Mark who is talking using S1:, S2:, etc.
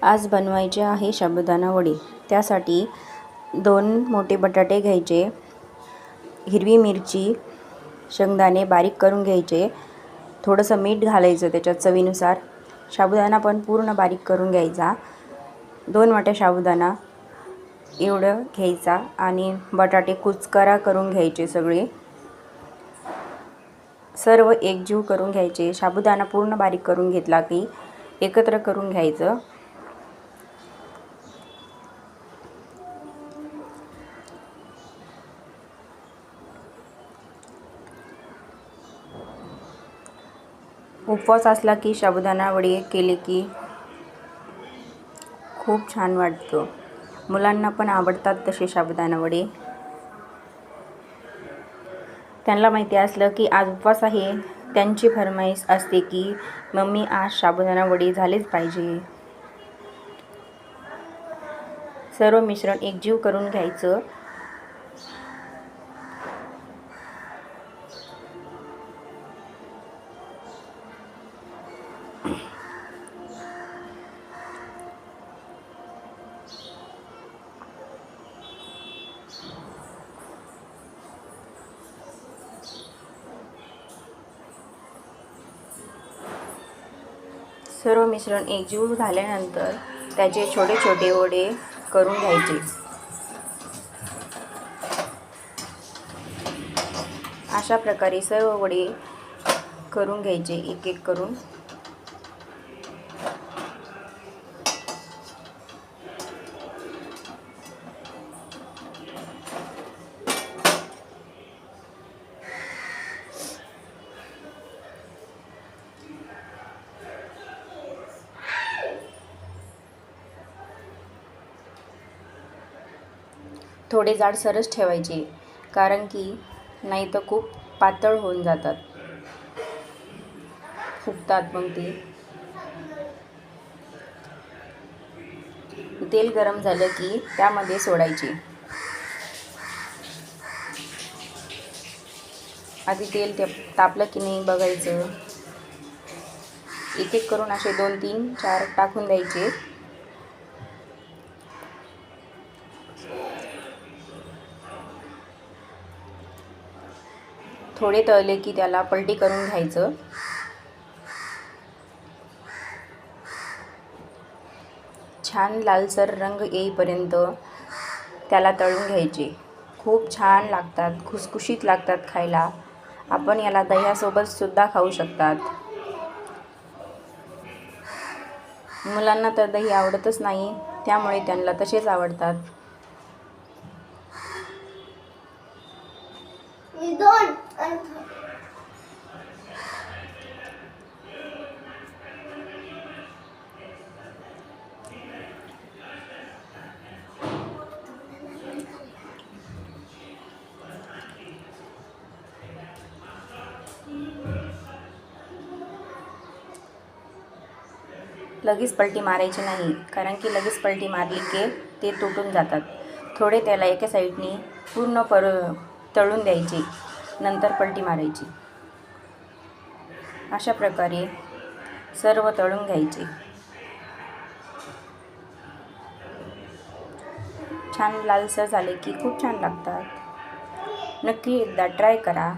S1: आज बनवायचे आहे साबुदाणा वडे। त्यासाठी 2 मोठे बटाटे घ्यायचे, हिरवी मिरची, शेंगदाणे बारीक करून घ्यायचे, थोडंसं मीठ घालायचं त्याच्यात चवीनुसार। साबुदाणा पण पूर्ण बारीक करून घ्यायचा। 2 वाट्या साबुदाणा एवढं घ्यायचा आणि बटाटे कुचकरा करून घ्यायचे सगळे। सर्व एकजीव करून घ्यायचे। साबुदाणा पूर्ण बारीक करून घेतला की एकत्र करून घ्यायचं। उपवास असला की साबुदाणा वडे केले की खूप छान वाटतं। मुलांना पण आवडतात तसे साबुदाणा वडे। त्यांना माहिती असलं की आज उपवास आहे, त्यांची फरमाईश असते की मम्मी आज साबुदाणा वडे झालेच पाहिजे। सर्व मिश्रण एकजीव करून घ्यायचं। सर्व मिश्रण एकजीव झाल्यानंतर त्याचे छोटे छोटे वडे करून घ्यायचे। अशा प्रकारे सर्व वडे करून घ्यायचे एक एक करून। थोडे जाडसरच ठेवायचे, कारण की नाही तर खूप पातळ होऊन जातात, फुगतात मग ते। तेल गरम झालं की त्यामध्ये सोडायचे। आधी तेल तापलं की नाही बघायचं। एक एक करून असे 2 3 4 टाकून द्यायचे। थोडे तळले की त्याला पलटी करून घ्यायचं। छान लालसर रंग येईपर्यंत त्याला तळून घ्यायचे। खूप छान लागतात, खुसखुशीत लागतात खायला। आपण याला दह्यासोबत सुद्धा खाऊ शकतात। मुलांना तर दही आवडतच नाही, त्यामुळे त्यांना तसेच आवडतात। लगेच पलटी मारायची नाही, कारण की लगेच पलटी मारली की ते तुटून जातात। थोडे त्याला एका साईडनी पूर्ण तळून द्यायचे, नंतर पलटी मारायची। अशा प्रकारे सर्व तळून घ्यायचे। छान लालसर झाले की खूप छान लागतात। नक्की एकदा ट्राय करा।